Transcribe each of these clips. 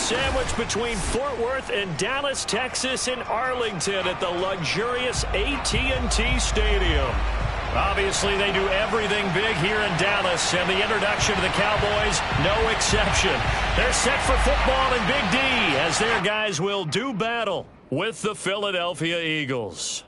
sandwiched between Fort Worth and Dallas, Texas, and Arlington at the luxurious AT&T Stadium. Obviously, they do everything big here in Dallas, and the introduction to the Cowboys, no exception. They're set for football in Big D as their guys will do battle with the Philadelphia Eagles.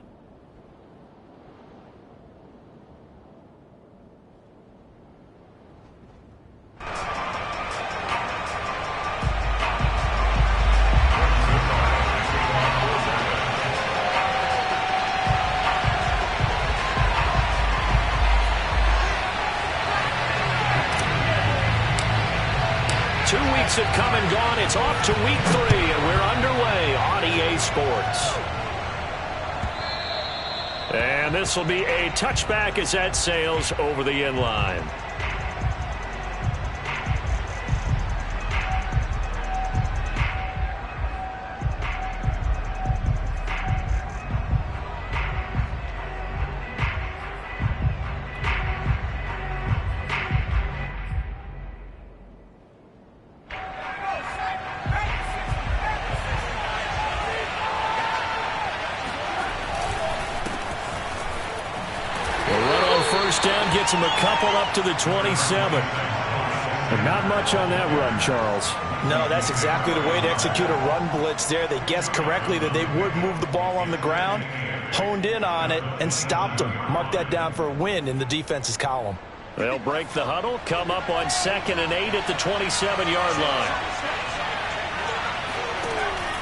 2 weeks have come and gone. It's off to week 3, and we're underway on EA Sports. And this will be a touchback as that sails over the end line. Down gets him a couple up to the 27. And not much on that run, Charles. No, that's exactly the way to execute a run blitz there. They guessed correctly that they would move the ball on the ground, honed in on it, and stopped them. Mark that down for a win in the defense's column. They'll break the huddle, come up on 2nd and 8 at the 27-yard line.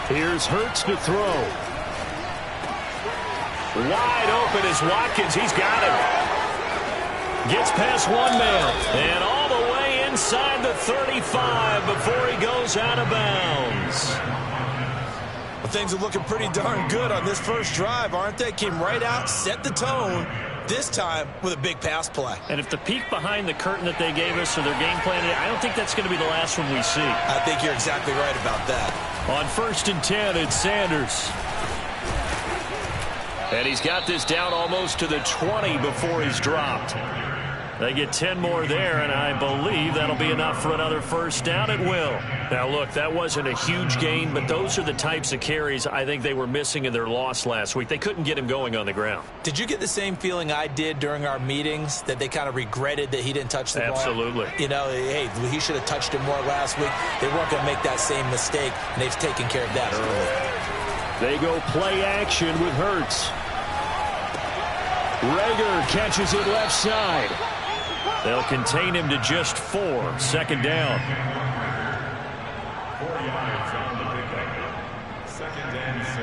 Here's Hurts to throw. Wide open is Watkins. He's got him. Gets past one man and all the way inside the 35 before he goes out of bounds. Well, things are looking pretty darn good on this first drive, aren't they? Came right out, set the tone, this time with a big pass play. And if the peek behind the curtain that they gave us or their game plan, I don't think that's going to be the last one we see. I think you're exactly right about that. On 1st and 10, it's Sanders. And he's got this down almost to the 20 before he's dropped. They get 10 more there, and I believe that'll be enough for another first down. It will. Now, look, that wasn't a huge gain, but those are the types of carries I think they were missing in their loss last week. They couldn't get him going on the ground. Did you get the same feeling I did during our meetings, that they kind of regretted that he didn't touch the ball? Absolutely. You know, hey, he should have touched it more last week. They weren't going to make that same mistake, and they've taken care of that early. They go play action with Hurts. Rager catches it left side. They'll contain him to just 4. 2nd down. 4 yards on the pickup. 2nd and 6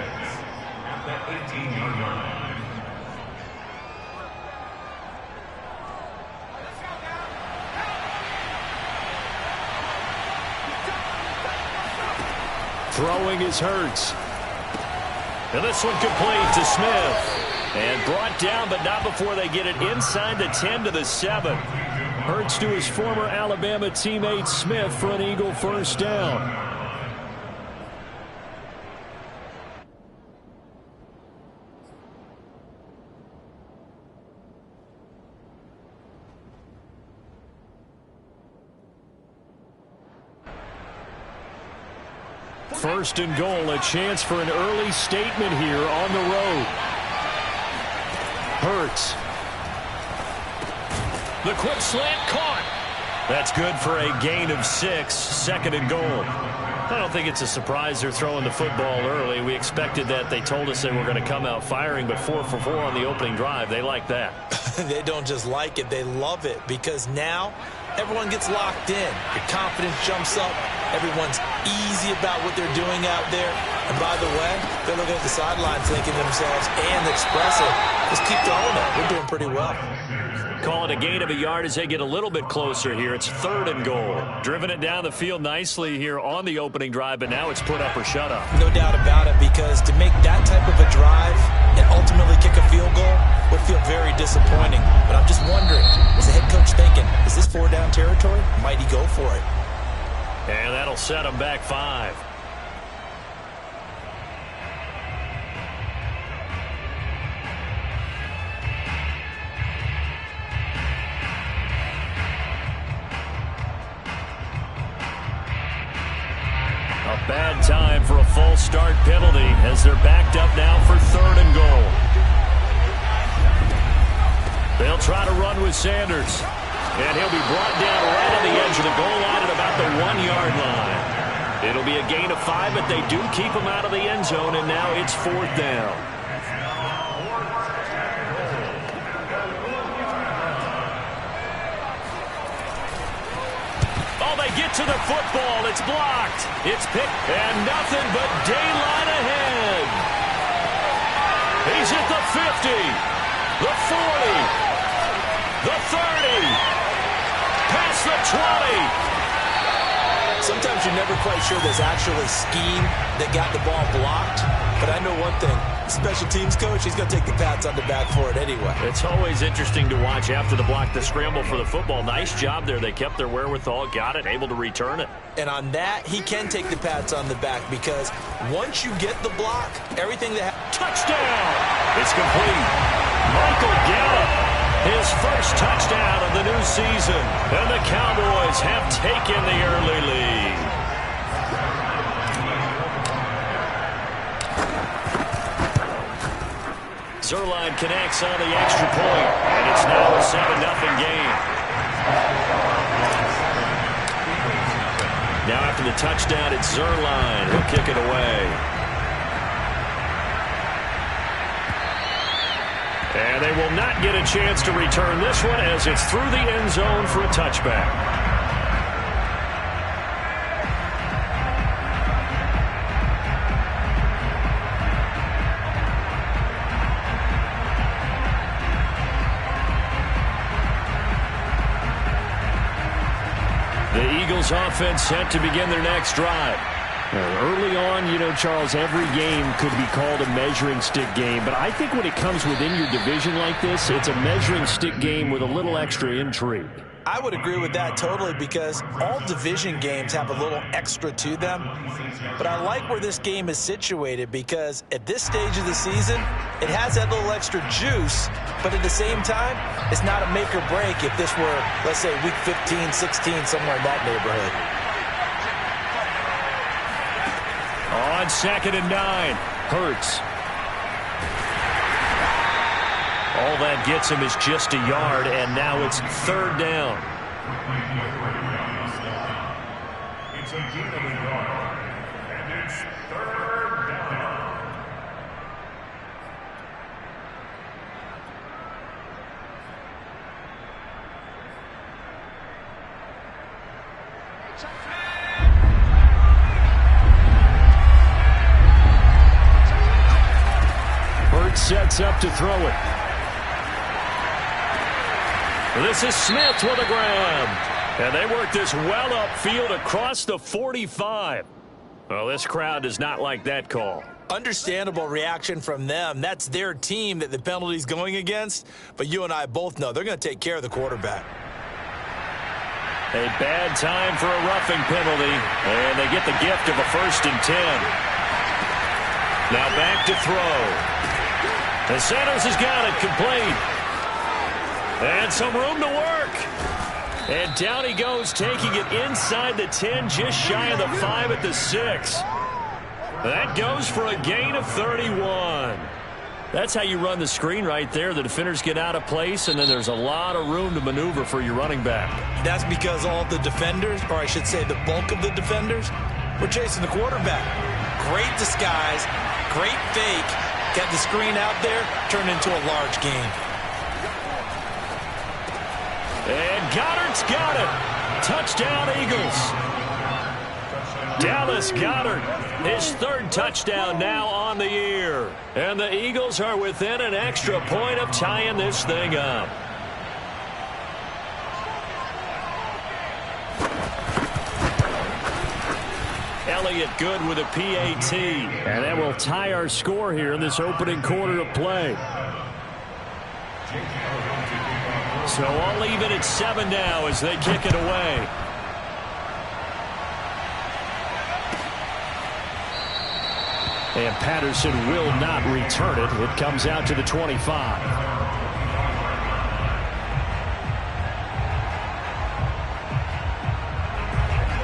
at the 18-yard line. Throwing is Hurts. And this one complete to Smith. And brought down, but not before they get it inside the 10 to the 7. Hurts to his former Alabama teammate Smith for an Eagle first down. First and goal, a chance for an early statement here on the road. Hurts. The quick slant caught. That's good for a gain of 6. 2nd and goal. I don't think it's a surprise they're throwing the football early. We expected that. They told us they were going to come out firing, but 4 for 4 on the opening drive. They like that. They don't just like it. They love it because now everyone gets locked in. The confidence jumps up. Everyone's easy about what they're doing out there. And by the way, they're looking at the sideline thinking to themselves and expressing, just keep throwing it. We're doing pretty well. Call it a gain of a yard as they get a little bit closer here. It's 3rd and goal. Driven it down the field nicely here on the opening drive, but now it's put up or shut up. No doubt about it, because to make that type of a drive and ultimately kick a field goal would feel very disappointing. But I'm just wondering, is the head coach thinking, is this 4-down territory? Might he go for it? And that'll set them back 5. A Bad time for a false start penalty as they're backed up now for 3rd and goal. They'll try to run with Sanders. And he'll be brought down right on the edge of the goal line at about the 1-yard line. It'll be a gain of 5, but they do keep him out of the end zone, and now it's 4th down. They get to the football. It's blocked. It's picked. And nothing but daylight ahead. He's at the 50, the 40, the 30, past the 20. Sometimes you're never quite sure there's actually scheme that got the ball blocked. But I know one thing. Special teams coach, he's going to take the pats on the back for it anyway. It's always interesting to watch after the block, the scramble for the football. Nice job there. They kept their wherewithal, got it, able to return it. And on that, he can take the pats on the back because once you get the block, everything that touchdown! It's complete. Michael Gallup, his first touchdown of the new season. And the Cowboys have taken the early lead. Zerline connects on the extra point, and it's now a 7-0 game. Now after the touchdown, it's Zerline. He'll kick it away. And they will not get a chance to return this one as it's through the end zone for a touchback. The Eagles offense set to begin their next drive. Early on, you know, Charles, every game could be called a measuring stick game. But I think when it comes within your division like this, it's a measuring stick game with a little extra intrigue. I would agree with that totally because all division games have a little extra to them. But I like where this game is situated because at this stage of the season, it has that little extra juice. But at the same time, it's not a make or break if this were, let's say, week 15, 16, somewhere in that neighborhood. On 2nd and 9, Hurts. All that gets him is just a yard, and now it's 3rd down. It's a gain of a yard, and it's 3rd down. Hurts sets up to throw it. This is Smith with a grab. And they work this well upfield across the 45. Well, this crowd does not like that call. Understandable reaction from them. That's their team that the penalty's going against. But you and I both know they're going to take care of the quarterback. A bad time for a roughing penalty. And they get the gift of a 1st and 10. Now back to throw. And Santos has got it complete. And some room to work. And down he goes, taking it inside the 10, just shy of the 5 at the 6. That goes for a gain of 31. That's how you run the screen right there. The defenders get out of place, and then there's a lot of room to maneuver for your running back. That's because all the defenders, or I should say the bulk of the defenders, were chasing the quarterback. Great disguise, great fake. Got the screen out there, turned into a large gain. And Goddard's got it. Touchdown, Eagles. Dallas Goedert, his 3rd touchdown now on the year. And the Eagles are within an extra point of tying this thing up. Elliott good with a PAT. And that will tie our score here in this opening quarter of play. So all even at 7 now as they kick it away. And Patterson will not return it. It comes out to the 25.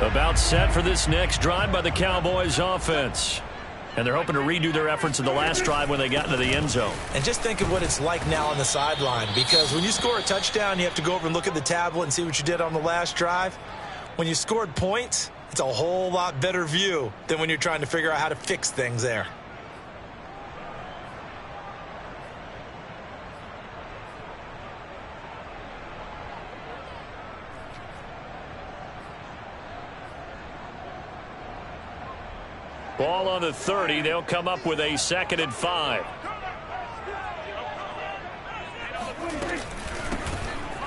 A About set for this next drive by the Cowboys offense. And they're hoping to redo their efforts in the last drive when they got into the end zone. And just think of what it's like now on the sideline, because when you score a touchdown, you have to go over and look at the tablet and see what you did on the last drive. When you scored points, it's a whole lot better view than when you're trying to figure out how to fix things there. Ball on the 30. They'll come up with a 2nd and 5.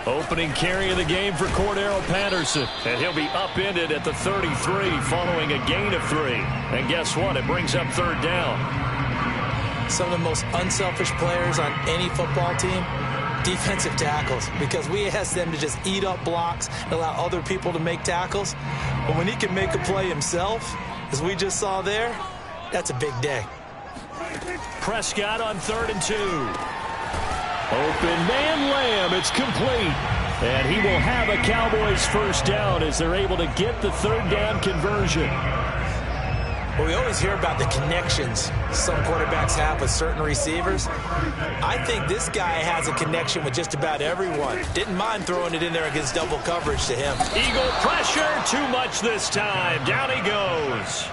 Opening carry of the game for Cordero Patterson. And he'll be upended at the 33 following a gain of 3. And guess what? It brings up 3rd down. Some of the most unselfish players on any football team, defensive tackles, because we ask them to just eat up blocks and allow other people to make tackles. But when he can make a play himself, as we just saw there, that's a big day. Prescott on 3rd and 2. Open man Lamb. It's complete. And he will have a Cowboys first down as they're able to get the 3rd down conversion. Well, we always hear about the connections some quarterbacks have with certain receivers. I think this guy has a connection with just about everyone. Didn't mind throwing it in there against double coverage to him. Eagle pressure, too much this time. Down he goes.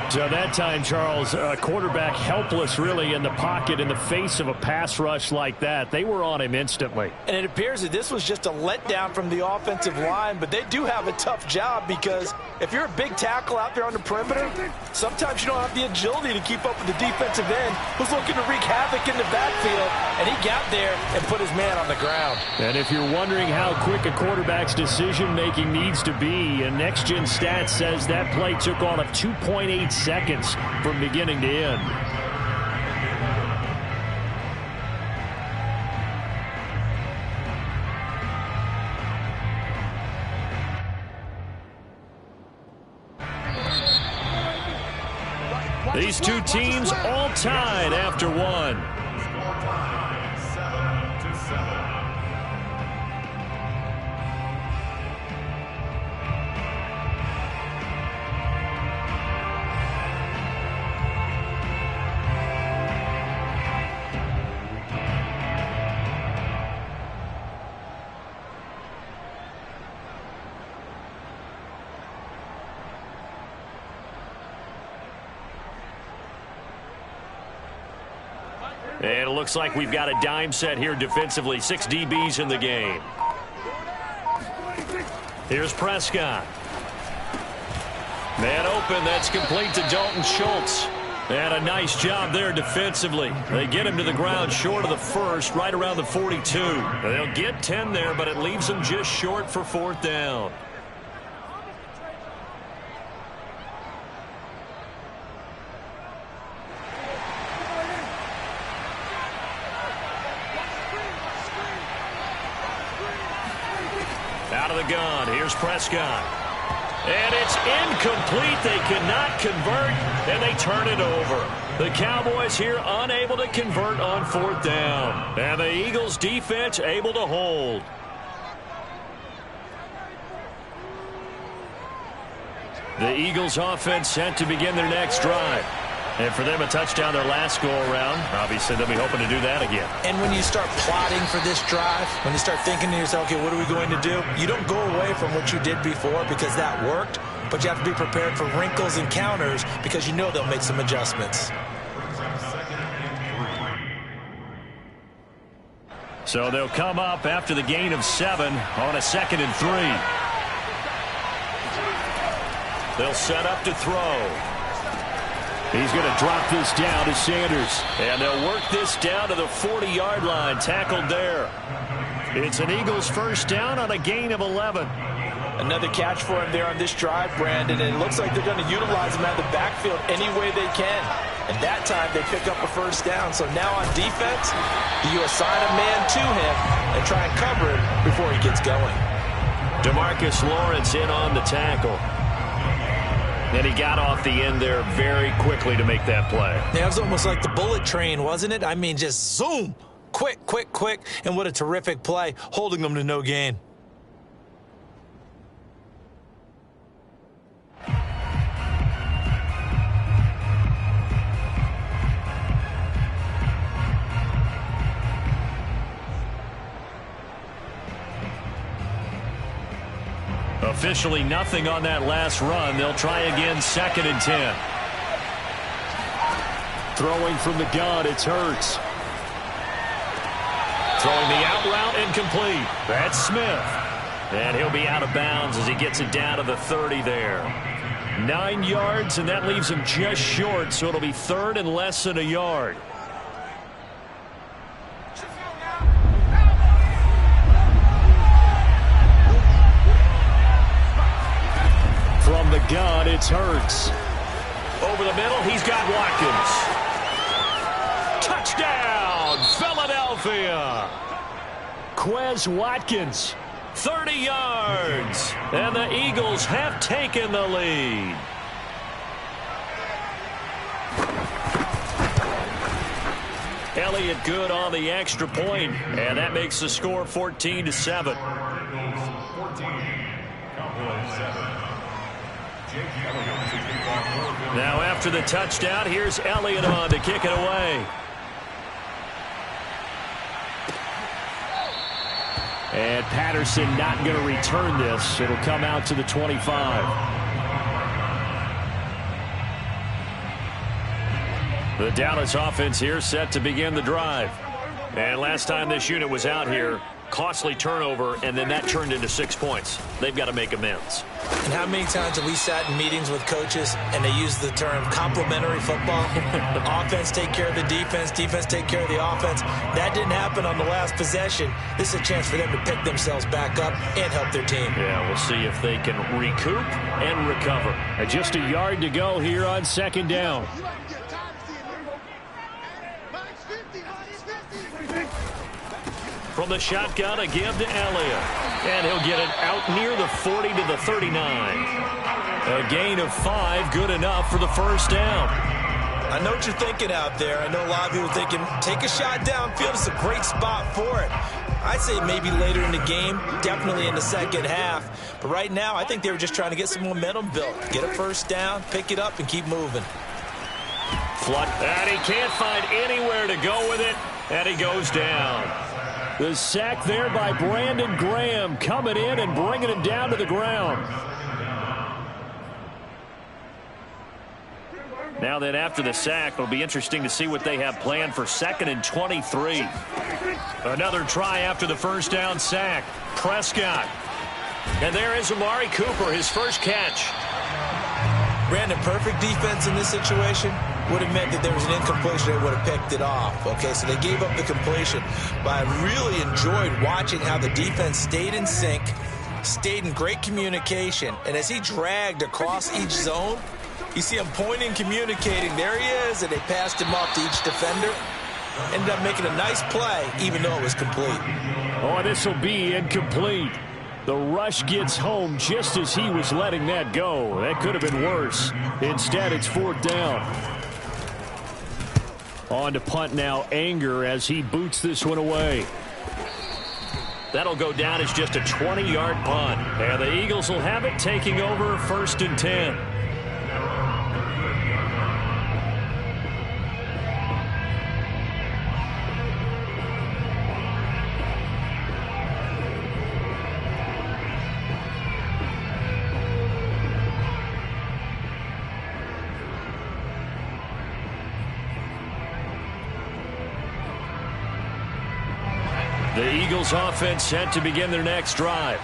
So that time, Charles, quarterback helpless really in the pocket in the face of a pass rush like that. They were on him instantly. And it appears that this was just a letdown from the offensive line, but they do have a tough job because if you're a big tackle out there on the perimeter, sometimes you don't have the agility to keep up with the defensive end who's looking to wreak havoc in the backfield, and he got there and put his man on the ground. And if you're wondering how quick a quarterback's decision-making needs to be, and Next Gen Stats says that play took on a 2.8 seconds from beginning to end. These two teams all tied after one. And it looks like we've got a dime set here defensively. 6 DBs in the game. Here's Prescott. Man open. That's complete to Dalton Schultz. And a nice job there defensively. They get him to the ground short of the first, right around the 42. They'll get 10 there, but it leaves them just short for 4th down. Out of the gun, here's Prescott. And it's incomplete. They cannot convert, and they turn it over. The Cowboys here unable to convert on 4th down. And the Eagles defense able to hold. The Eagles offense set to begin their next drive. And for them, a touchdown their last go-around. Obviously, they'll be hoping to do that again. And when you start plotting for this drive, when you start thinking to yourself, okay, what are we going to do? You don't go away from what you did before because that worked, but you have to be prepared for wrinkles and counters because you know they'll make some adjustments. So they'll come up after the gain of 7 on a 2nd and 3. They'll set up to throw. He's going to drop this down to Sanders. And they'll work this down to the 40-yard line. Tackled there. It's an Eagles first down on a gain of 11. Another catch for him there on this drive, Brandon. And it looks like they're going to utilize him out of the backfield any way they can. And that time they pick up a first down. So now on defense, you assign a man to him and try and cover him before he gets going. DeMarcus Lawrence in on the tackle. And he got off the end there very quickly to make that play. Yeah, it was almost like the bullet train, wasn't it? I mean, just zoom. Quick, quick, quick. And what a terrific play, holding them to no gain. Officially nothing on that last run. They'll try again, 2nd and 10. Throwing from the gun, it's Hurts. Throwing the out route, incomplete. That's Smith. And he'll be out of bounds as he gets it down to the 30 there. 9 yards, and that leaves him just short, so it'll be 3rd and less than a yard. From the gun, it's Hurts. Over the middle, he's got Watkins. Touchdown, Philadelphia. Quez Watkins, 30 yards. And the Eagles have taken the lead. Elliott good on the extra point, and that makes the score 14-7. Now after the touchdown, here's Elliott on to kick it away. And Patterson not going to return this. It'll come out to the 25. The Dallas offense here set to begin the drive. And last time this unit was out here, costly turnover, and then that turned into 6 points. They've got to make amends. And how many times have we sat in meetings with coaches and they use the term complementary football? Offense take care of the defense, defense take care of the offense. That didn't happen on the last possession. This is a chance for them to pick themselves back up and help their team. Yeah, we'll see if they can recoup and recover. And just a yard to go here on 2nd down. From the shotgun, a give to Elliott. And he'll get it out near the 40 to the 39. A gain of 5, good enough for the first down. I know what you're thinking out there. I know a lot of people are thinking, take a shot downfield. It's a great spot for it. I'd say maybe later in the game, definitely in the second half. But right now, I think they were just trying to get some momentum built. Get a first down, pick it up, and keep moving. And he can't find anywhere to go with it, and he goes down. The sack there by Brandon Graham coming in and bringing him down to the ground. Now then, after the sack, it'll be interesting to see what they have planned for 2nd and 23. Another try after the first down sack. Prescott. And there is Amari Cooper, his first catch. Brandon, perfect defense in this situation would have meant that there was an incompletion. They would have picked it off. Okay, so they gave up the completion. But I really enjoyed watching how the defense stayed in sync, stayed in great communication. And as he dragged across each zone, you see him pointing, communicating. There he is, and they passed him off to each defender. Ended up making a nice play, even though it was complete. Oh, this will be incomplete. The rush gets home just as he was letting that go. That could have been worse. Instead, it's 4th down. On to punt now, Anger, as he boots this one away. That'll go down as just a 20-yard punt. And the Eagles will have it, taking over 1st and 10. The Eagles offense set to begin their next drive.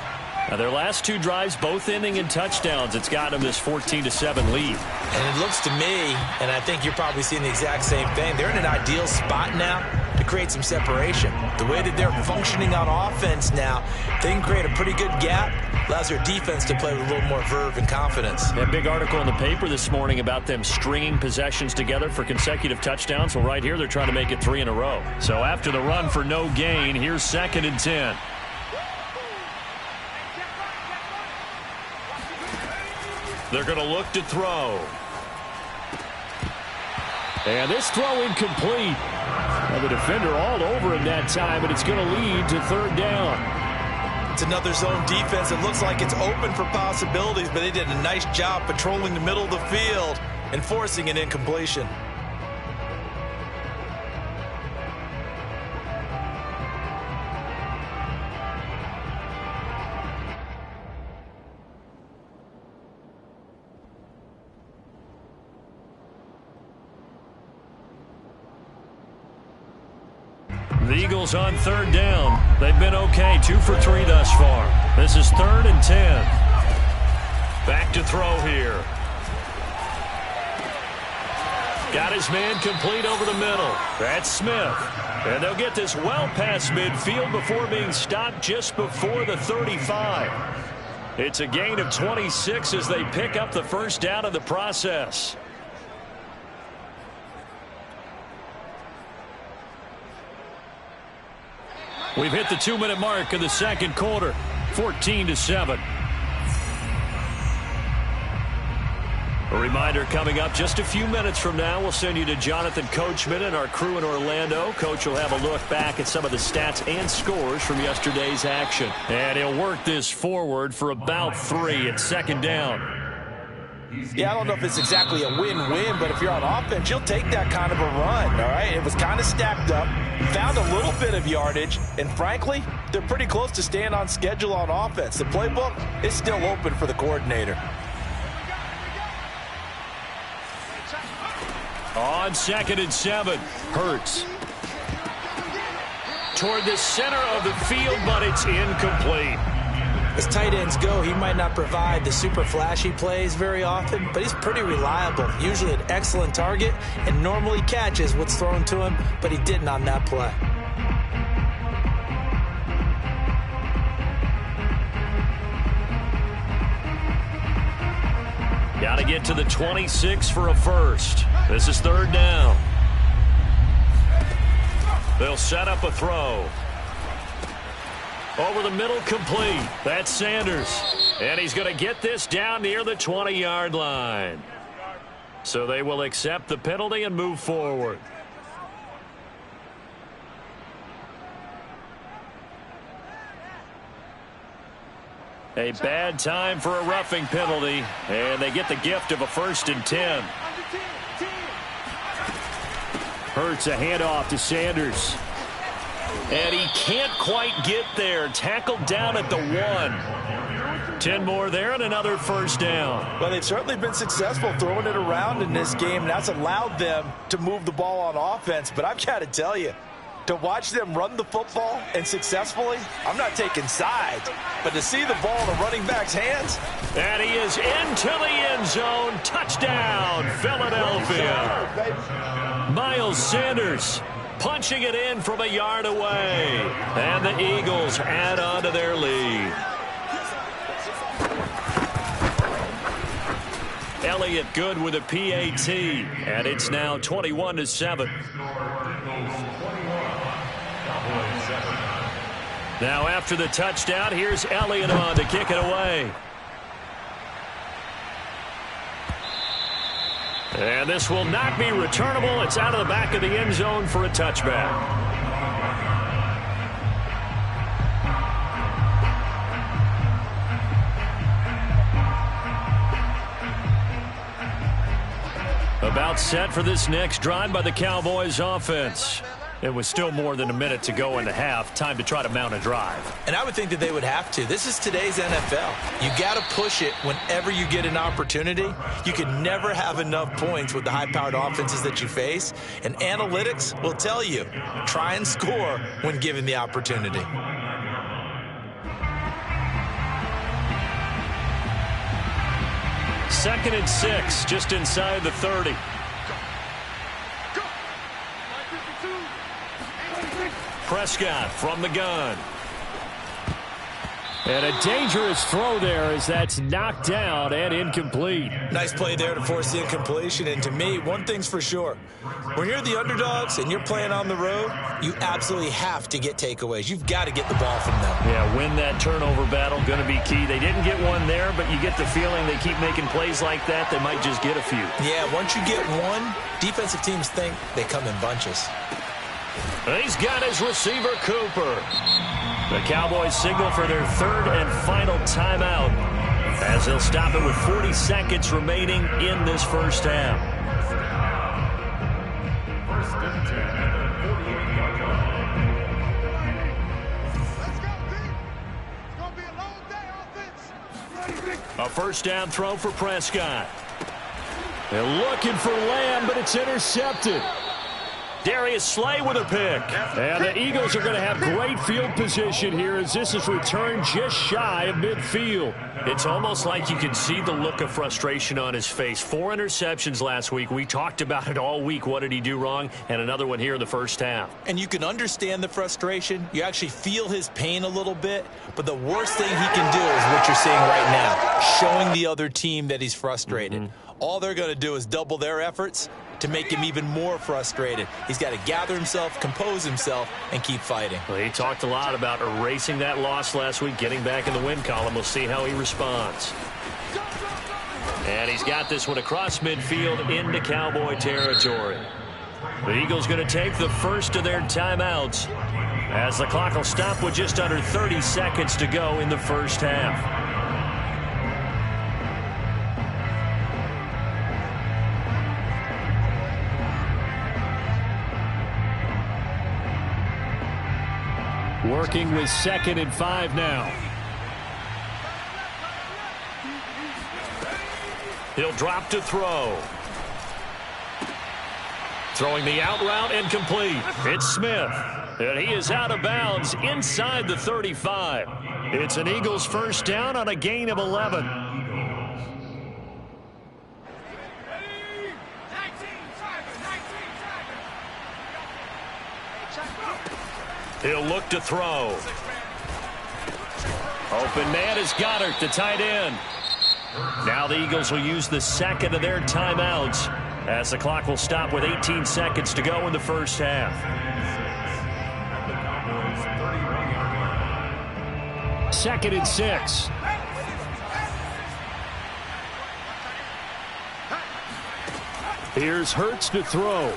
Now their last 2 drives, both ending in touchdowns. It's got them this 14-7 lead. And it looks to me, and I think you're probably seeing the exact same thing, they're in an ideal spot now to create some separation. The way that they're functioning on offense now, they can create a pretty good gap. Allows their defense to play with a little more verve and confidence. A big article in the paper this morning about them stringing possessions together for consecutive touchdowns. Well, right here, they're trying to make it 3 in a row. So after the run for no gain, here's 2nd and 10. They're going to look to throw. And this throw incomplete. Now the defender all over him that time, and it's going to lead to 3rd down. It's another zone defense. It looks like it's open for possibilities, but they did a nice job patrolling the middle of the field and forcing an incompletion. The Eagles on third down. They've been okay, 2 for 3 thus far. This is 3rd and 10. Back to throw here. Got his man complete over the middle. That's Smith. And they'll get this well past midfield before being stopped just before the 35. It's a gain of 26 as they pick up the first down in the process. We've hit the 2-minute mark of the second quarter, 14-7. A reminder coming up just a few minutes from now, we'll send you to Jonathan Coachman and our crew in Orlando. Coach will have a look back at some of the stats and scores from yesterday's action. And he'll work this forward for about 3 at second down. Yeah, I don't know if it's exactly a win-win, but if you're on offense, you'll take that kind of a run, all right? It was kind of stacked up, found a little bit of yardage, and frankly, they're pretty close to staying on schedule on offense. The playbook is still open for the coordinator. On 2nd and 7, Hurts. Toward the center of the field, but it's incomplete. As tight ends go, he might not provide the super flashy plays very often, but he's pretty reliable. Usually an excellent target and normally catches what's thrown to him, but he didn't on that play. Got to get to the 26 for a first. This is 3rd down. They'll set up a throw. Over the middle, complete. That's Sanders. And he's going to get this down near the 20-yard line. So they will accept the penalty and move forward. A bad time for a roughing penalty, and they get the gift of a 1st and 10. Hurts a handoff to Sanders. And he can't quite get there. Tackled down at the 1. 10 more there and another first down. Well, they've certainly been successful throwing it around in this game. That's allowed them to move the ball on offense. But I've got to tell you, to watch them run the football and successfully, I'm not taking sides, but to see the ball in the running back's hands. And he is into the end zone. Touchdown, Philadelphia. Miles Sanders punching it in from a yard away. And the Eagles add on to their lead. Elliott good with a PAT, and it's now 21-7. Now after the touchdown, here's Elliott on to kick it away. And this will not be returnable. It's out of the back of the end zone for a touchback. About set for this next drive by the Cowboys offense. It was still more than a minute to go in the half. Time to try to mount a drive. And I would think that they would have to. This is today's NFL. You got to push it whenever you get an opportunity. You can never have enough points with the high-powered offenses that you face. And analytics will tell you, try and score when given the opportunity. Second and 6, just inside the 30. Prescott from the gun. And a dangerous throw there as that's knocked down and incomplete. Nice play there to force the incompletion. And to me, one thing's for sure. When you're the underdogs and you're playing on the road, you absolutely have to get takeaways. You've got to get the ball from them. Yeah, win that turnover battle, going to be key. They didn't get one there, but you get the feeling they keep making plays like that, they might just get a few. Yeah, once you get one, defensive teams think they come in bunches. He's got his receiver, Cooper. The Cowboys signal for their 3rd and final timeout as they'll stop it with 40 seconds remaining in this first half. A first down throw for Prescott. They're looking for Lamb, but it's intercepted. Darius Slay with a pick. And the Eagles are going to have great field position here as this is returned just shy of midfield. It's almost like you can see the look of frustration on his face. 4 interceptions last week. We talked about it all week. What did he do wrong? And another one here in the first half. And you can understand the frustration. You actually feel his pain a little bit. But the worst thing he can do is what you're seeing right now, showing the other team that he's frustrated. All they're going to do is double their efforts to make him even more frustrated. He's got to gather himself, compose himself, and keep fighting. Well, he talked a lot about erasing that loss last week, getting back in the win column. We'll see how he responds. And he's got this one across midfield into Cowboy territory. The Eagles going to take the first of their timeouts as the clock will stop with just under 30 seconds to go in the first half. Working with 2nd and 5 now. He'll drop to throw. Throwing the out route and complete. It's Smith. And he is out of bounds inside the 35. It's an Eagles first down on a gain of 11. He'll look to throw. Open man is Goddard, the tight end. Now the Eagles will use the second of their timeouts as the clock will stop with 18 seconds to go in the first half. 2nd and 6. Here's Hurts to throw.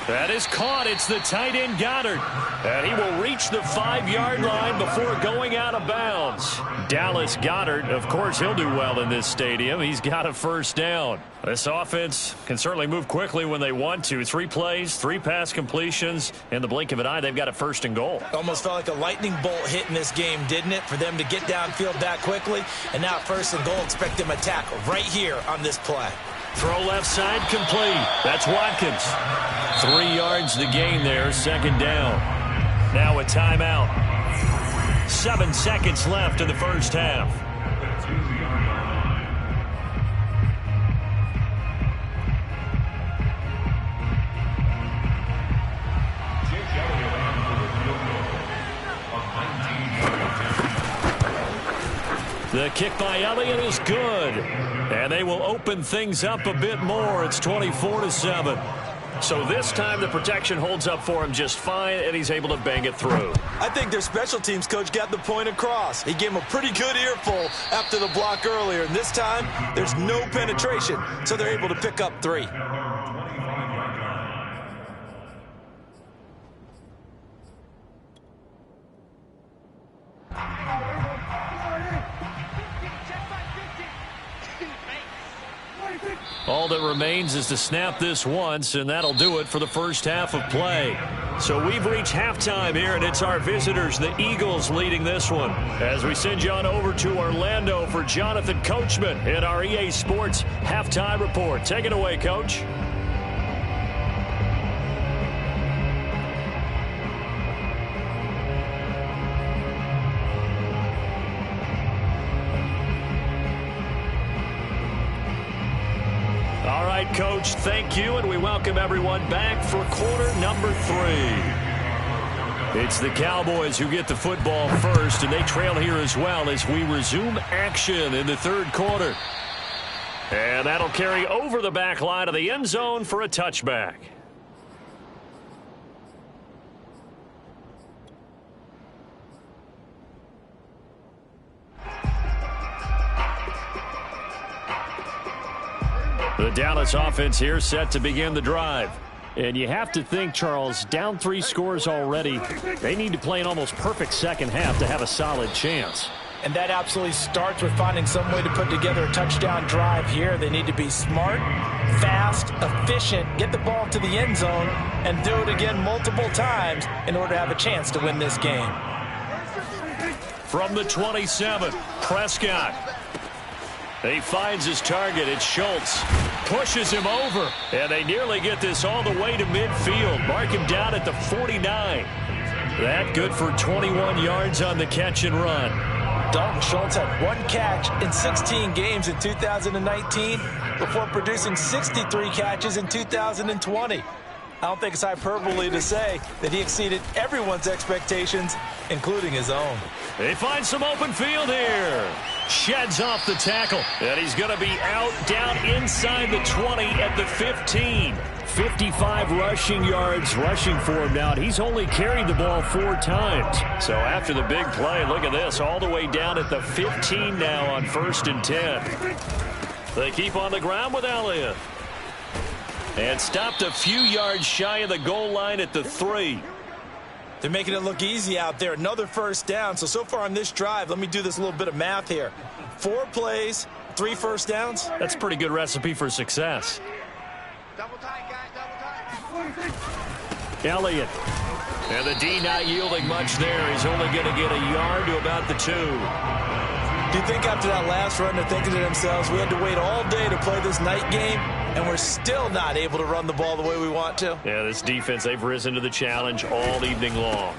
That is caught. It's the tight end Goddard. And he will reach the 5-yard line before going out of bounds. Dallas Goedert, of course, he'll do well in this stadium. He's got a first down. This offense can certainly move quickly when they want to. 3 plays, 3 pass completions. In the blink of an eye, they've got a 1st and goal. Almost felt like a lightning bolt hit in this game, didn't it? For them to get downfield that quickly. And now 1st and goal, expect them to attack right here on this play. Throw left side complete. That's Watkins. 3 yards to gain there, 2nd down. Now a timeout. 7 seconds left in the first half. The kick by Elliott is good. And they will open things up a bit more. It's 24-7. So this time the protection holds up for him just fine, and he's able to bang it through. I think their special teams coach got the point across. He gave him a pretty good earful after the block earlier. And this time, there's no penetration, so they're able to pick up 3. All that remains is to snap this once, and that'll do it for the first half of play. So we've reached halftime here, and it's our visitors, the Eagles, leading this one. As we send you on over to Orlando for Jonathan Coachman in our EA Sports Halftime Report. Take it away, Coach. Coach, thank you, and we welcome everyone back for quarter number 3. It's the Cowboys who get the football first, and they trail here as well as we resume action in the 3rd quarter. And that'll carry over the back line of the end zone for a touchback. The Dallas offense here set to begin the drive. And you have to think, Charles, down 3 scores already. They need to play an almost perfect second half to have a solid chance. And that absolutely starts with finding some way to put together a touchdown drive here. They need to be smart, fast, efficient, get the ball to the end zone, and do it again multiple times in order to have a chance to win this game. From the 27, Prescott. He finds his target. It's Schultz. pushes him over. And they nearly get this all the way to midfield. Mark him down at the 49. That good for 21 yards on the catch and run. Dalton Schultz had 1 catch in 16 games in 2019 before producing 63 catches in 2020. I don't think it's hyperbole to say that he exceeded everyone's expectations, including his own. They find some open field here. Sheds off the tackle. And he's going to be out down inside the 20 at the 15. 55 rushing yards rushing for him now. He's only carried the ball 4 times. So after the big play, look at this. All the way down at the 15 now on 1st and 10. They keep on the ground with Elliott. And stopped a few yards shy of the goal line at the 3. They're making it look easy out there. Another first down. So far on this drive, let me do this little bit of math here. 4 plays, 3 first downs. That's a pretty good recipe for success. Double tight, guys, double tight. Elliott. And the D not yielding much there. He's only going to get a yard to about the 2. Do you think after that last run they're thinking to themselves, we had to wait all day to play this night game, and we're still not able to run the ball the way we want to? Yeah, this defense, they've risen to the challenge all evening long.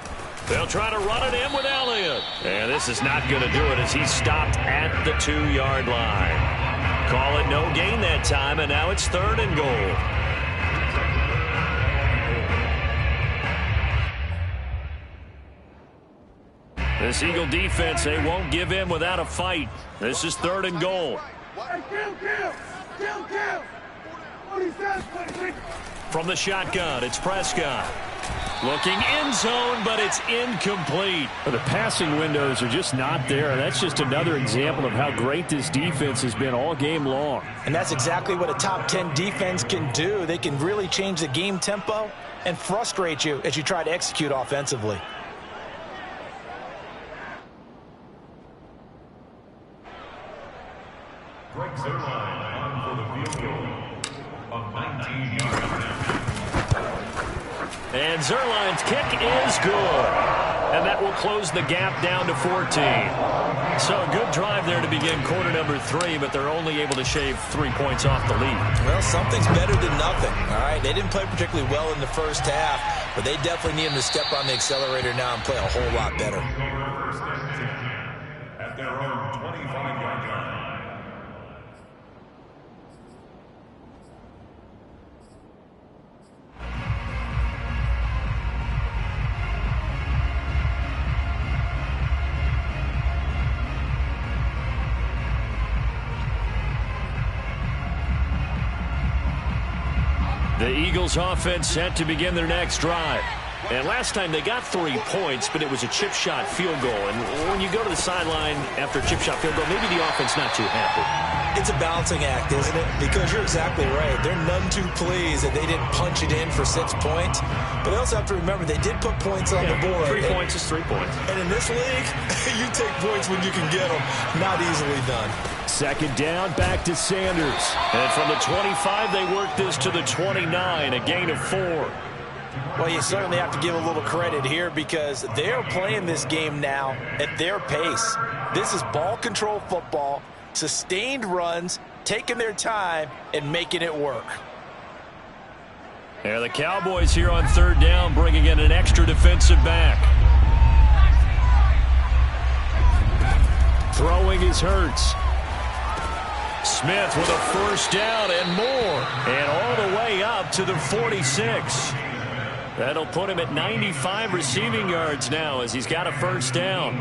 They'll try to run it in with Elliott. And this is not going to do it as he's stopped at the 2-yard line. Call it no gain that time, and now it's 3rd and goal. This Eagle defense, they won't give in without a fight. This is 3rd and goal. From the shotgun, it's Prescott. Looking end zone, but it's incomplete. The passing windows are just not there. That's just another example of how great this defense has been all game long. And that's exactly what a top 10 defense can do. They can really change the game tempo and frustrate you as you try to execute offensively. Greg Zerline on for the field goal of 19 yards. And Zerline's kick is good. And that will close the gap down to 14. So a good drive there to begin quarter number 3, but they're only able to shave 3 points off the lead. Well, something's better than nothing, all right? They didn't play particularly well in the first half, but they definitely need them to step on the accelerator now and play a whole lot better. First and 10 at their own 25-yard line. The Eagles offense set to begin their next drive. And last time they got 3 points, but it was a chip shot field goal. And when you go to the sideline after a chip shot field goal, maybe the offense not too happy. It's a balancing act, isn't it? Because you're exactly right. They're none too pleased that they didn't punch it in for 6 points. But they also have to remember they did put points on the board. 3 points is 3 points. And in this league, you take points when you can get them. Not easily done. 2nd down, back to Sanders. And from the 25, they work this to the 29, a gain of 4. Well, you certainly have to give a little credit here because they're playing this game now at their pace. This is ball control football, sustained runs, taking their time, and making it work. Yeah, the Cowboys here on 3rd down, bringing in an extra defensive back. Throwing is Hurts. Smith with a 1st down and more. And all the way up to the 46. That'll put him at 95 receiving yards now as he's got a 1st down.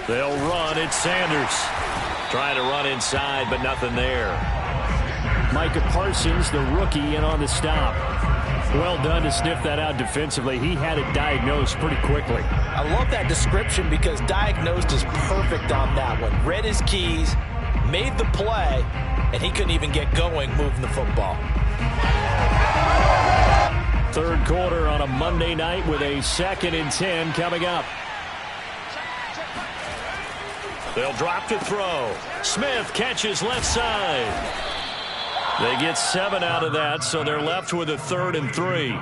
They'll run. It's Sanders. Trying to run inside, but nothing there. Micah Parsons, the rookie, in on the stop. Well done to sniff that out defensively. He had it diagnosed pretty quickly. I love that description because diagnosed is perfect on that one. Read his keys, made the play, and he couldn't even get going moving the football. 3rd quarter on a Monday night with a 2nd and 10 coming up. They'll drop to throw. Smith catches left side. They get 7 out of that, so they're left with a 3rd and 3.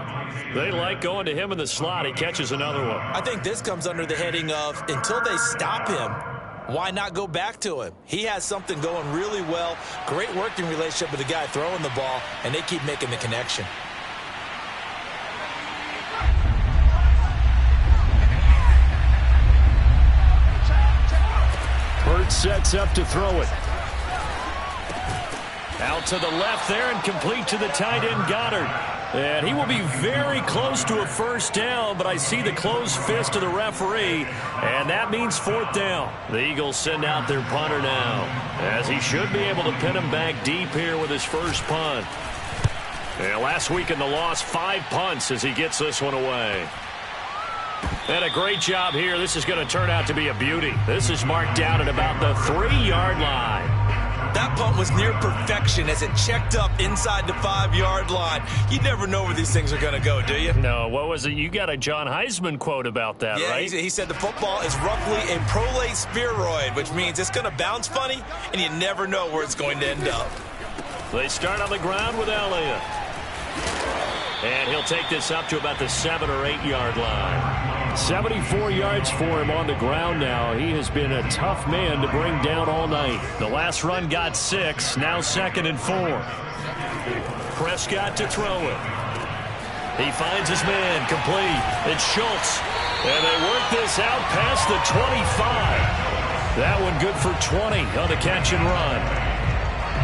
They like going to him in the slot. He catches another one. I think this comes under the heading of until they stop him, why not go back to him? He has something going really well. Great working relationship with the guy throwing the ball, and they keep making the connection. Hurt sets up to throw it. Out to the left there and complete to the tight end Goddard. And he will be very close to a first down, but I see the closed fist of the referee, and that means 4th down. The Eagles send out their punter now, as he should be able to pin him back deep here with his first punt. And last week in the loss, 5 punts as he gets this one away. And a great job here. This is going to turn out to be a beauty. This is marked down at about the 3-yard line. That punt was near perfection as it checked up inside the 5-yard line. You never know where these things are going to go, do you? No, what was it? You got a John Heisman quote about that, yeah, right? He said the football is roughly a prolate spheroid, which means it's going to bounce funny, and you never know where it's going to end up. They start on the ground with Elliott. And he'll take this up to about the 7 or 8 yard line. 74 yards for him on the ground now. He has been a tough man to bring down all night. The last run got 6, now 2nd and 4. Prescott to throw it. He finds his man, complete. It's Schultz. And they work this out past the 25. That one good for 20 on the catch and run.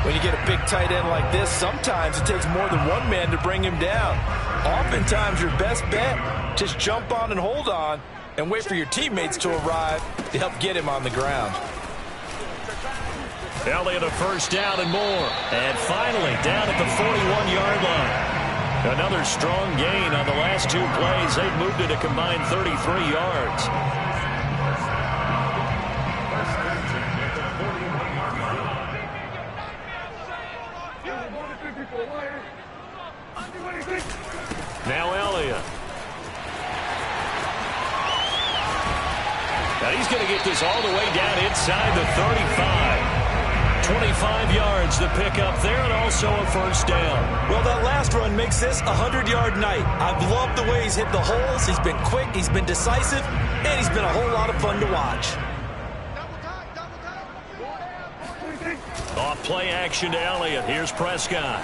When you get a big tight end like this, sometimes it takes more than one man to bring him down. Oftentimes, your best bet, just jump on and hold on and wait for your teammates to arrive to help get him on the ground. Elliott a first down and more. And finally, down at the 41-yard line. Another strong gain on the last 2 plays. They've moved it a combined 33 yards. Now Elliott. Now he's going to get this all the way down inside the 35. 25 yards the pickup there, and also a first down. Well, that last run makes this a 100-yard night. I've loved the way he's hit the holes. He's been quick, he's been decisive, and he's been a whole lot of fun to watch. Off play action to Elliott. Here's Prescott.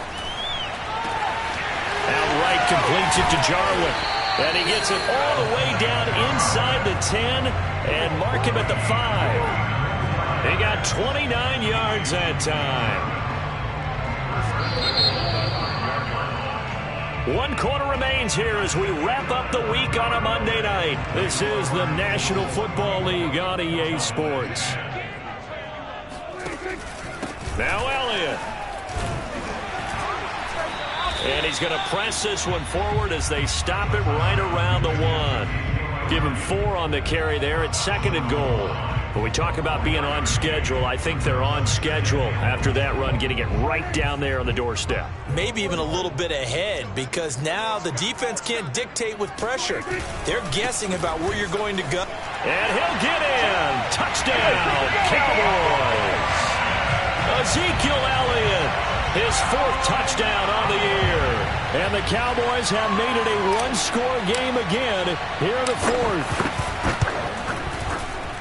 Outright completes it to Jarwin. And he gets it all the way down inside the 10 and mark him at the 5. He got 29 yards that time. 1 quarter remains here as we wrap up the week on a Monday night. This is the National Football League on EA Sports. Now Elliott. And he's going to press this one forward as they stop it right around the 1. Give him 4 on the carry there at 2nd and goal. When we talk about being on schedule, I think they're on schedule after that run, getting it right down there on the doorstep. Maybe even a little bit ahead, because now the defense can't dictate with pressure. They're guessing about where you're going to go. And he'll get in. Touchdown, Cowboys. Ezekiel Elliott. His 4th touchdown on the year. And the Cowboys have made it a 1-score game again here in the 4th.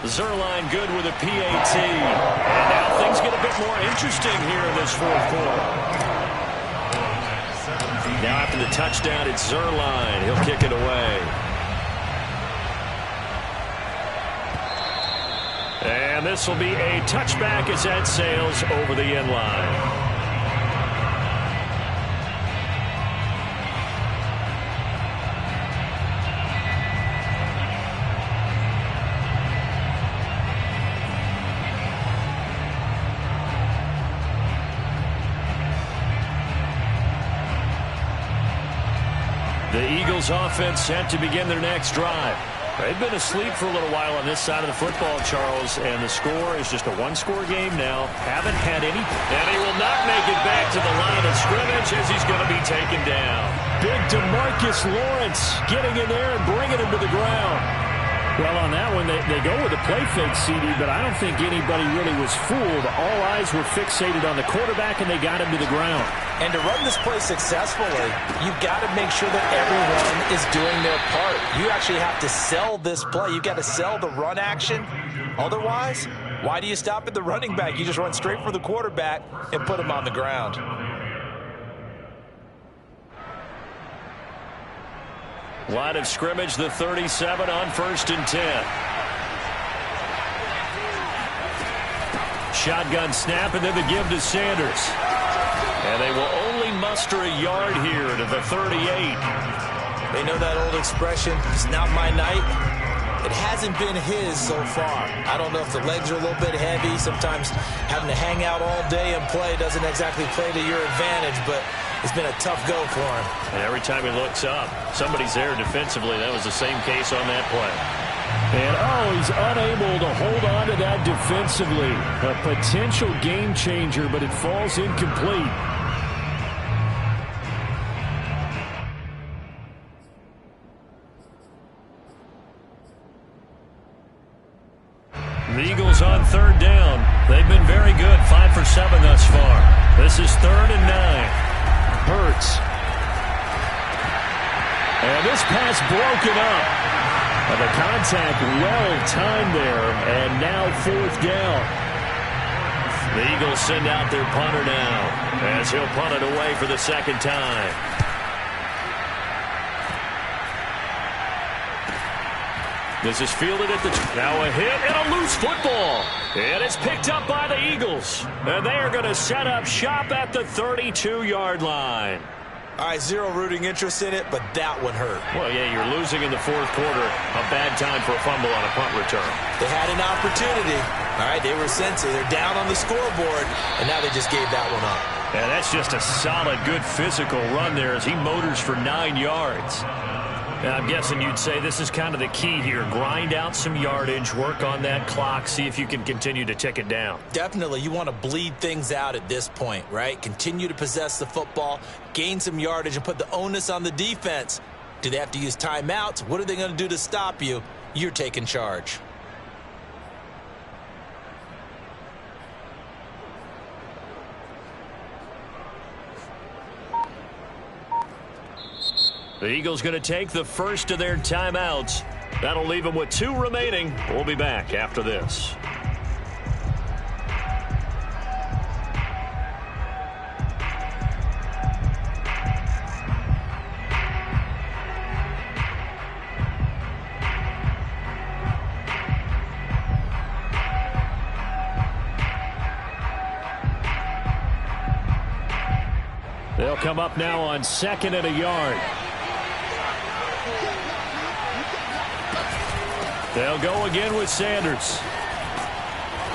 Zerline good with a PAT. And now things get a bit more interesting here in this 4th quarter. Now after the touchdown, it's Zerline. He'll kick it away. And this will be a touchback as that sails over the end line. The Eagles offense set to begin their next drive. They've been asleep for a little while on this side of the football, Charles, and the score is just a 1-score game now. Haven't had any. And he will not make it back to the line of scrimmage as he's going to be taken down. Big DeMarcus Lawrence getting in there and bringing him to the ground. Well, on that one, they go with a play fake, CD, but I don't think anybody really was fooled. All eyes were fixated on the quarterback, and they got him to the ground. And to run this play successfully, you've got to make sure that everyone is doing their part. You actually have to sell this play. You've got to sell the run action. Otherwise, why do you stop at the running back? You just run straight for the quarterback and put him on the ground. Line of scrimmage, the 37 on 1st and 10. Shotgun snap, and then the give to Sanders. And they will only muster a yard here to the 38. They know that old expression, it's not my night. It hasn't been his so far. I don't know if the legs are a little bit heavy. Sometimes having to hang out all day and play doesn't exactly play to your advantage, but it's been a tough go for him. And every time he looks up, somebody's there defensively. That was the same case on that play. And, he's unable to hold on to that defensively. A potential game changer, but it falls incomplete. The Eagles on 3rd down. They've been very good, 5 for 7 thus far. This is 3rd and 9. Hurts. And this pass broken up. And the contact well timed there. And now 4th down. The Eagles send out their punter now as he'll punt it away for the 2nd time. This is fielded at the... Now a hit and a loose football. And it's picked up by the Eagles. And they are going to set up shop at the 32-yard line. All right, zero rooting interest in it, but that one hurt. Well, yeah, you're losing in the 4th quarter. A bad time for a fumble on a punt return. They had an opportunity. All right, they were sensitive. They're down on the scoreboard, and now they just gave that one up. And that's just a solid, good physical run there as he motors for 9 yards. And I'm guessing you'd say this is kind of the key here. Grind out some yardage, work on that clock, see if you can continue to tick it down. Definitely. You want to bleed things out at this point, right? Continue to possess the football, gain some yardage, and put the onus on the defense. Do they have to use timeouts? What are they going to do to stop you? You're taking charge. The Eagles going to take the first of their timeouts. That'll leave them with 2 remaining. We'll be back after this. They'll come up now on 2nd and a yard. They'll go again with Sanders.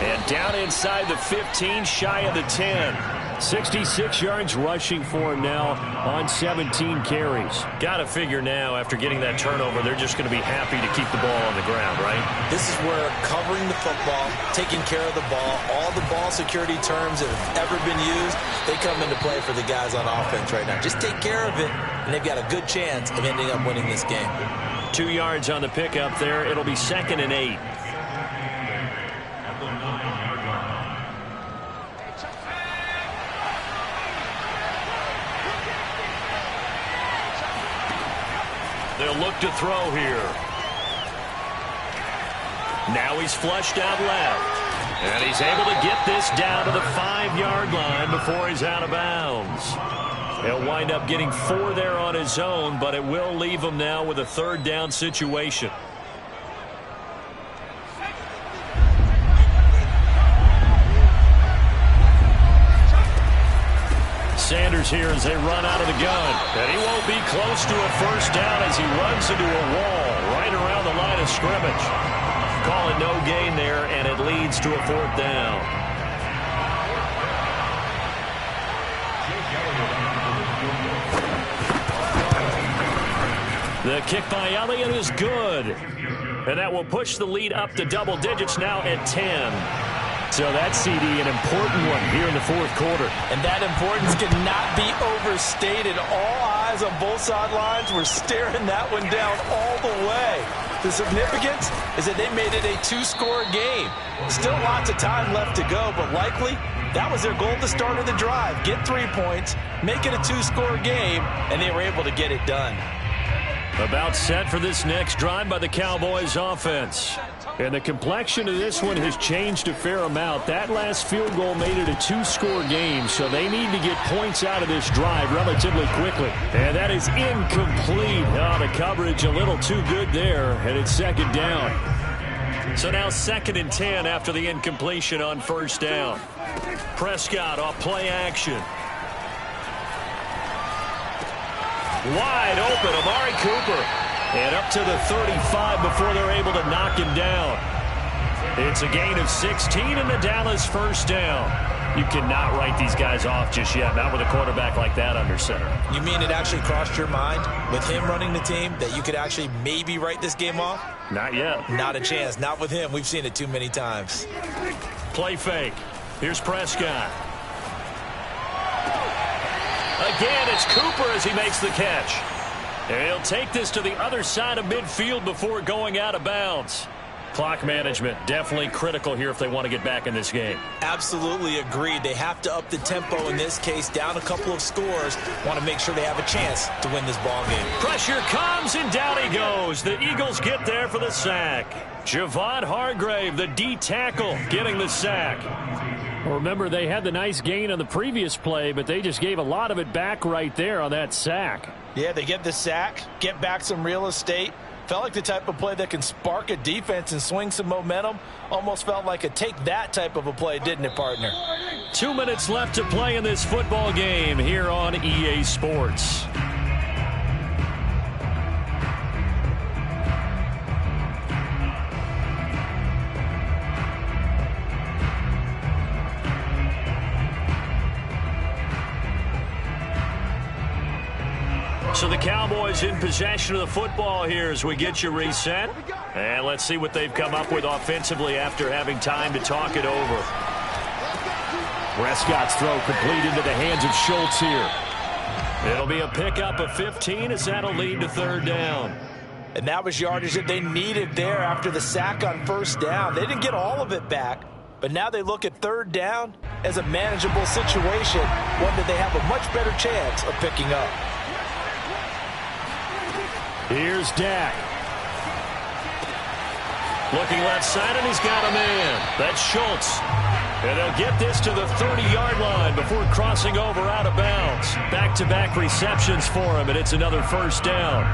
And down inside the 15, shy of the 10. 66 yards rushing for him now on 17 carries. Got to figure now, after getting that turnover, they're just going to be happy to keep the ball on the ground, right? This is where covering the football, taking care of the ball, all the ball security terms that have ever been used, they come into play for the guys on offense right now. Just take care of it, and they've got a good chance of ending up winning this game. 2 yards on the pickup there. It'll be 2nd and 8. They'll look to throw here. Now he's flushed out left. And he's able to get this down to the 5-yard line before he's out of bounds. He'll wind up getting 4 there on his own, but it will leave him now with a 3rd down situation. Sanders here as they run out of the gun. And he won't be close to a 1st down as he runs into a wall right around the line of scrimmage. Call it no gain there, and it leads to a 4th down. The kick by Elliott is good. And that will push the lead up to double digits now at 10. So that, CD, an important one here in the 4th quarter. And that importance cannot be overstated. All eyes on both sidelines were staring that one down all the way. The significance is that they made it a two-score game. Still lots of time left to go, but likely that was their goal at the start of the drive. Get 3 points, make it a two-score game, and they were able to get it done. About set for this next drive by the Cowboys offense. And the complexion of this one has changed a fair amount. That last field goal made it a two-score game, so they need to get points out of this drive relatively quickly. And that is incomplete. Oh, the coverage a little too good there, and it's second down. So now 2nd and 10 after the incompletion on first down. Prescott off play action. Wide open, Amari Cooper. And up to the 35 before they're able to knock him down. It's a gain of 16 and the Dallas first down. You cannot write these guys off just yet, not with a quarterback like that under center. You mean it actually crossed your mind with him running the team that you could actually maybe write this game off? Not yet. Not a chance. Not with him. We've seen it too many times. Play fake. Here's Prescott. Again, it's Cooper as he makes the catch. And he'll take this to the other side of midfield before going out of bounds. Clock management definitely critical here if they want to get back in this game. Absolutely agreed. They have to up the tempo in this case, down a couple of scores. Want to make sure they have a chance to win this ball game. Pressure comes and down he goes. The Eagles get there for the sack. Javon Hargrave, the D tackle, getting the sack. Remember, they had the nice gain on the previous play, but they just gave a lot of it back right there on that sack. Yeah, they get the sack, get back some real estate. Felt like the type of play that can spark a defense and swing some momentum. Almost felt like a take-that type of a play, didn't it, partner? 2 minutes left to play in this football game here on EA Sports. So the Cowboys in possession of the football here as we get you reset. And let's see what they've come up with offensively after having time to talk it over. Prescott's throw complete into the hands of Schultz here. It'll be a pickup of 15 as that'll lead to third down. And that was yardage that they needed there after the sack on first down. They didn't get all of it back, but now they look at third down as a manageable situation, one that they have a much better chance of picking up. Here's Dak. Looking left side, and he's got a man. That's Schultz. And they'll get this to the 30-yard line before crossing over out of bounds. Back-to-back receptions for him, and it's another first down.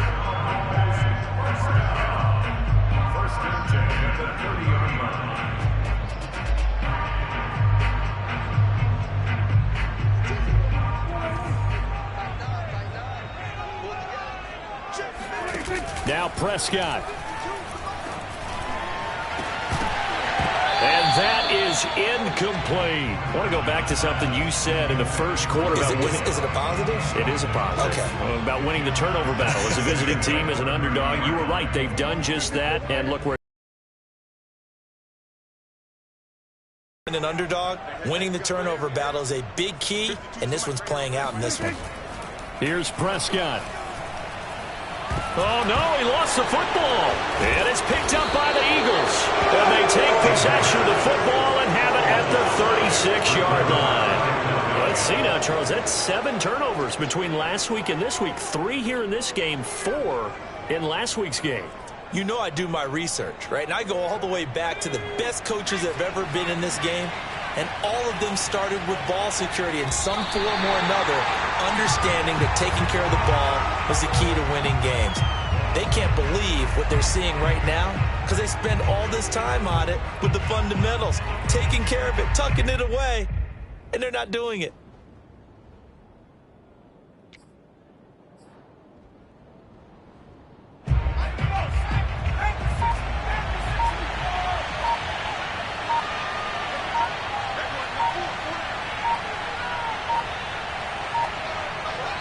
First and 10 at the 30-yard line. Now Prescott. And that is incomplete. I want to go back to something you said in the first quarter about winning. Is it a positive? It is a positive. Okay. About winning the turnover battle as a visiting team, as an underdog. You were right. They've done just that, and look where. An underdog, winning the turnover battle is a big key, and this one's playing out in this one. Here's Prescott. Oh, no, he lost the football. And it's picked up by the Eagles. And they take possession of the football and have it at the 36-yard line. Let's see now, Charles. That's 7 turnovers between last week and this week. 3 here in this game, 4 in last week's game. You know I do my research, right? And I go all the way back to the best coaches that have ever been in this game. And all of them started with ball security in some form or another, understanding that taking care of the ball was the key to winning games. They can't believe what they're seeing right now because they spend all this time on it with the fundamentals, taking care of it, tucking it away, and they're not doing it.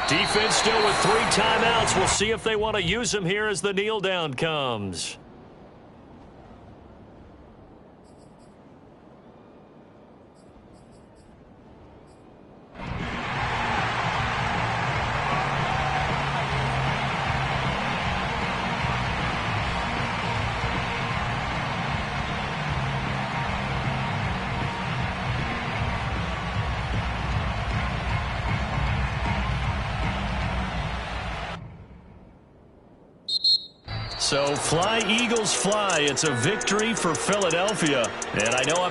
Defense still with 3 timeouts. We'll see if they want to use them here as the kneel down comes. So fly, Eagles, fly. It's a victory for Philadelphia. And I know I'm